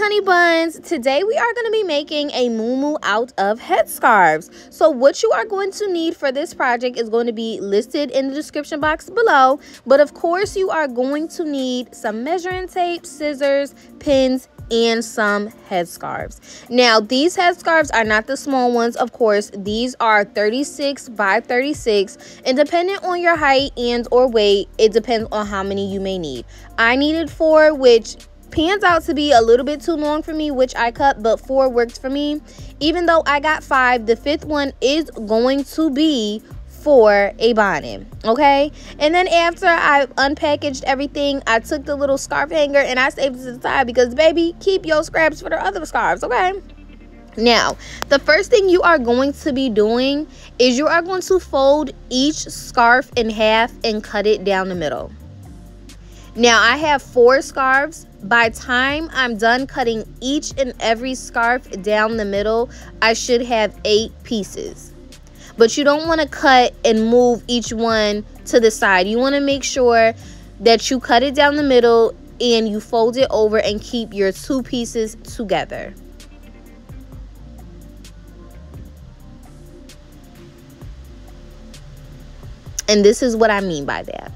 honey buns. Today we are going to be making a Moomoo out of headscarves. So what you are going to need for this project is going to be listed in the description box below. But of course you are going to need some measuring tape, scissors, pins, and some headscarves. Now these headscarves are not the small ones, of course. These are 36 by 36, and depending on your height and or weight, it depends on how many you may need. I needed 4, which pans out to be a little bit too long for me, which I cut, but 4 works for me. Even though I got 5, the 5th one is going to be for a bonnet, okay? And then after I unpackaged everything, I took the little scarf hanger and I saved it to the side because, baby, keep your scraps for the other scarves, okay? Now, the first thing you are going to be doing is you are going to fold each scarf in half and cut it down the middle. Now, I have 4 scarves. By the time I'm done cutting each and every scarf down the middle, I should have 8 pieces. But you don't want to cut and move each one to the side. You want to make sure that you cut it down the middle and you fold it over and keep your 2 pieces together. And this is what I mean by that.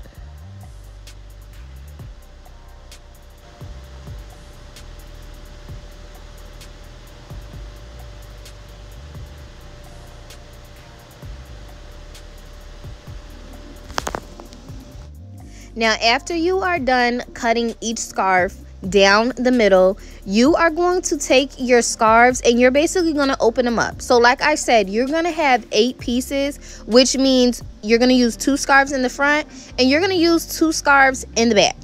Now, after you are done cutting each scarf down the middle, you are going to take your scarves and you're basically going to open them up. So like I said, you're going to have 8 pieces, which means you're going to use 2 scarves in the front and you're going to use 2 scarves in the back.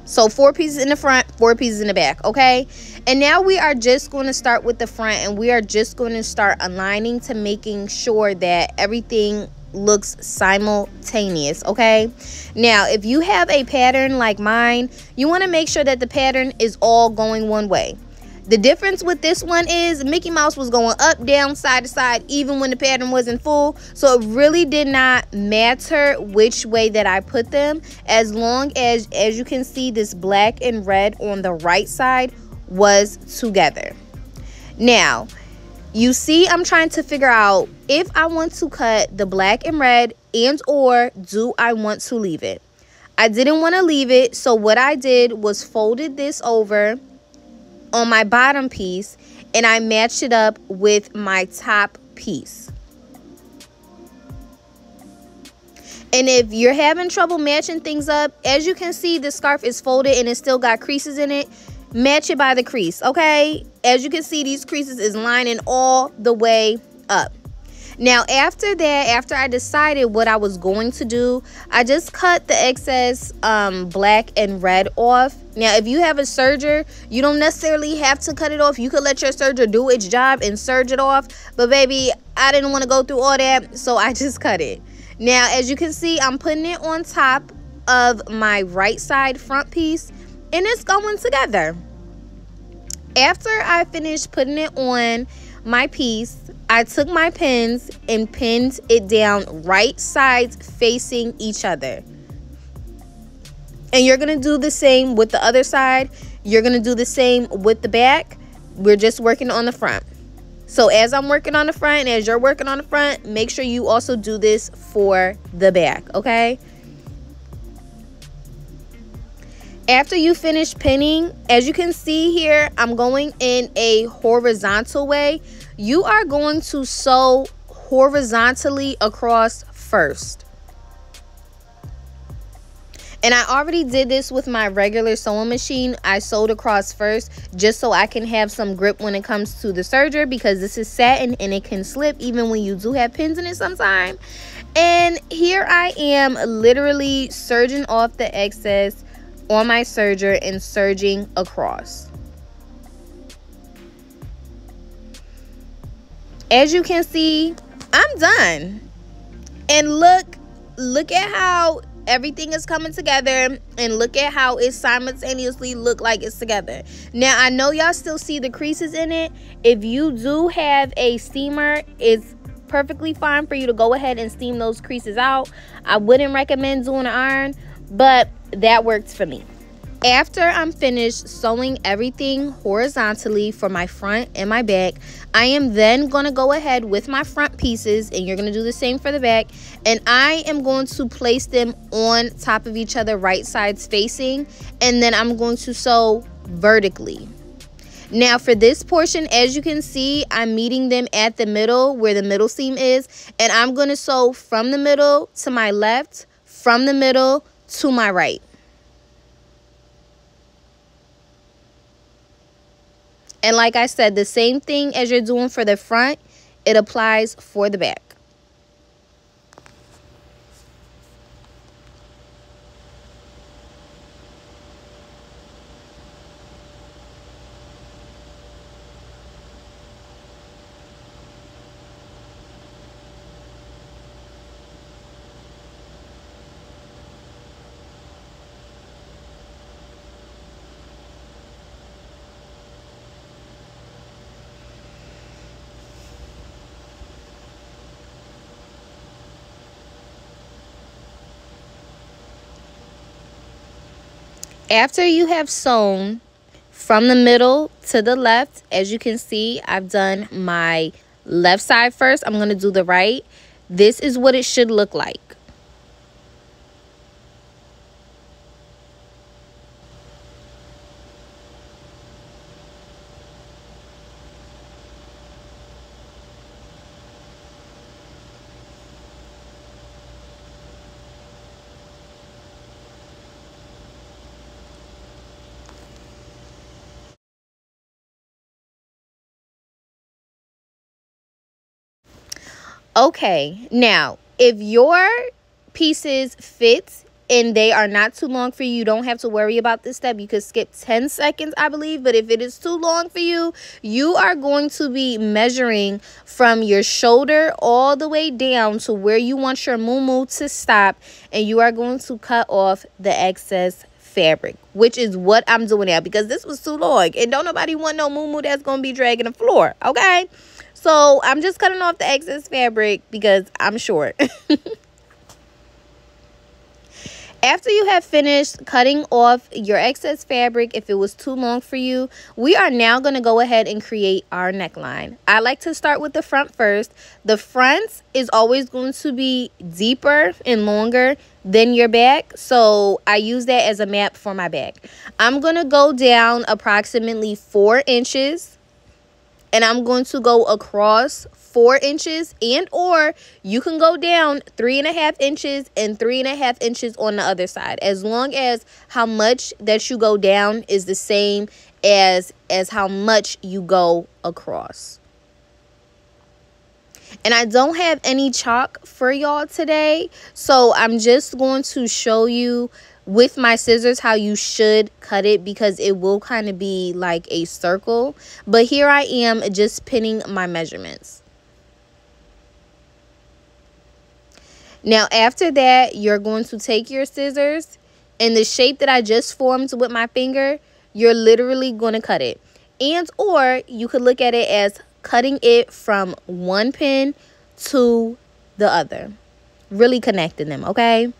So 4 pieces in the front, 4 pieces in the back, okay? And now we are just going to start with the front and we are just going to start aligning to making sure that everything looks simultaneous, okay? Now, if you have a pattern like mine, you want to make sure that the pattern is all going one way. The difference with this one is Mickey Mouse was going up, down, side to side, even when the pattern wasn't full. So it really did not matter which way that I put them, as long as you can see, this black and red on the right side was together. Now, you see, I'm trying to figure out if I want to cut the black and red and or do I want to leave it. I didn't want to leave it, so what I did was folded this over on my bottom piece and I matched it up with my top piece. And if you're having trouble matching things up, as you can see, the scarf is folded and it still got creases in it. Match it by the crease, okay? As you can see, these creases is lining all the way up. Now, after that, after I decided what I was going to do, I just cut the excess black and red off. Now, if you have a serger, you don't necessarily have to cut it off. You could let your serger do its job and serge it off. But, baby, I didn't want to go through all that, so I just cut it. Now, as you can see, I'm putting it on top of my right side front piece, and it's going together. After I finished putting it on my piece, I took my pins and pinned it down right sides facing each other. And you're going to do the same with the other side. You're going to do the same with the back. We're just working on the front. So as I'm working on the front and as you're working on the front, make sure you also do this for the back, okay? After you finish pinning, as you can see here, I'm going in a horizontal way. You are going to sew horizontally across first. And I already did this with my regular sewing machine. I sewed across first just so I can have some grip when it comes to the serger, because this is satin and it can slip even when you do have pins in it sometime. And here I am literally serging off the excess on my serger and serging across. As you can see, I'm done. And look at how everything is coming together, and look at how it simultaneously look like it's together. Now, I know y'all still see the creases in it. If you do have a steamer, it's perfectly fine for you to go ahead and steam those creases out. I wouldn't recommend doing an iron, but that worked for me. After I'm finished sewing everything horizontally for my front and my back, I am then going to go ahead with my front pieces, and you're going to do the same for the back, and I am going to place them on top of each other, right sides facing, and then I'm going to sew vertically. Now for this portion, as you can see, I'm meeting them at the middle where the middle seam is, and I'm going to sew from the middle to my left, from the middle to my right. And like I said, the same thing as you're doing for the front, it applies for the back. After you have sewn from the middle to the left, as you can see, I've done my left side first. I'm going to do the right. This is what it should look like. Okay, now if your pieces fit and they are not too long for you, you don't have to worry about this step. You could skip 10 seconds, I believe. But if it is too long for you, you are going to be measuring from your shoulder all the way down to where you want your moo to stop, and you are going to cut off the excess fabric, which is what I'm doing now because this was too long and don't nobody want no moo that's going to be dragging the floor. Okay, so I'm just cutting off the excess fabric because I'm short. After you have finished cutting off your excess fabric, if it was too long for you, we are now going to go ahead and create our neckline. I like to start with the front first. The front is always going to be deeper and longer than your back, so I use that as a map for my back. I'm going to go down approximately 4 inches. And I'm going to go across 4 inches, and or you can go down 3.5 inches and 3.5 inches on the other side, as long as how much that you go down is the same as how much you go across. And I don't have any chalk for y'all today, so I'm just going to show you with my scissors how you should cut it, because it will kind of be like a circle. But here I am just pinning my measurements. Now after that, you're going to take your scissors, and the shape that I just formed with my finger, you're literally going to cut it. And or you could look at it as cutting it from one pin to the other, really connecting them, okay?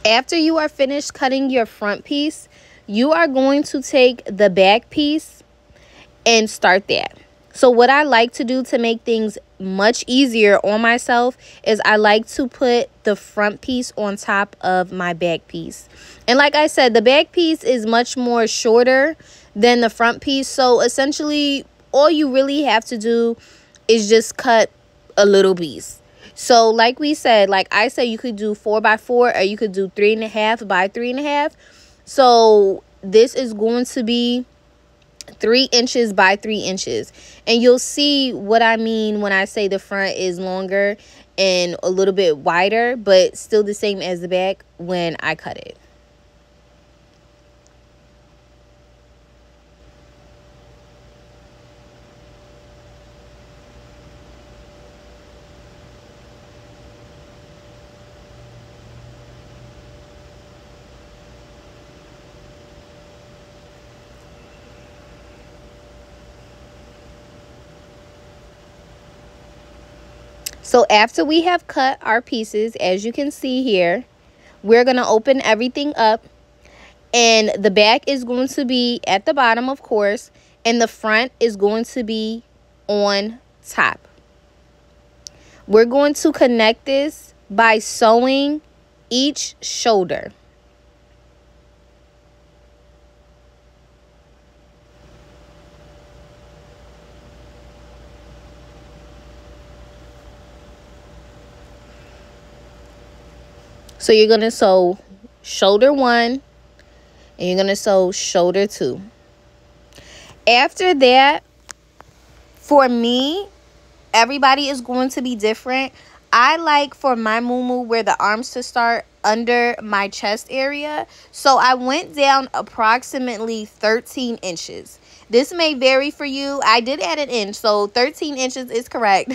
After you are finished cutting your front piece, you are going to take the back piece and start that. So what I like to do to make things much easier on myself is I like to put the front piece on top of my back piece. And like I said, the back piece is much more shorter than the front piece. So essentially, all you really have to do is just cut a little piece. So like we said, like I said, you could do 4 by 4 or you could do 3.5 by 3.5. So this is going to be 3 inches by 3 inches. And you'll see what I mean when I say the front is longer and a little bit wider, but still the same as the back when I cut it. So after we have cut our pieces, as you can see here, we're going to open everything up. And the back is going to be at the bottom, of course. And the front is going to be on top. We're going to connect this by sewing each shoulder. So you're going to sew shoulder 1 and you're going to sew shoulder 2. After that, for me, everybody is going to be different. I like for my muumuu where the arms to start under my chest area. So I went down approximately 13 inches. This may vary for you. I did add an inch, so 13 inches is correct.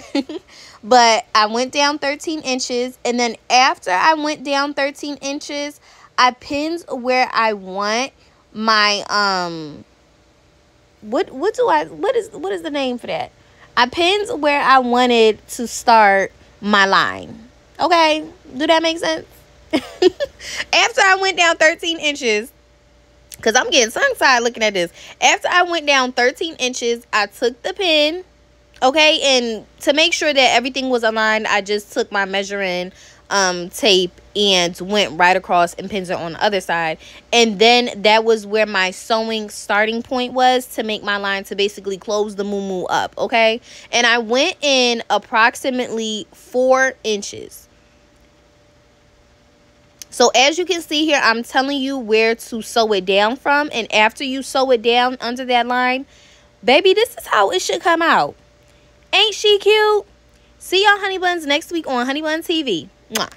But I went down 13 inches. And then after I went down 13 inches, I pinned where I want my, what is the name for that? I pinned where I wanted to start my line. Okay? Do that make sense? After I went down 13 inches, because I'm getting tongue-tied looking at this. After I went down 13 inches, I took the pin, okay? And to make sure that everything was aligned, I just took my measuring tape and went right across and pinned it on the other side. And then that was where my sewing starting point was to make my line to basically close the muumuu up, okay? And I went in approximately 4 inches. So as you can see here, I'm telling you where to sew it down from. And after you sew it down under that line, baby, this is how it should come out. Ain't she cute? See y'all honey buns next week on Honeybuntv. Mwah.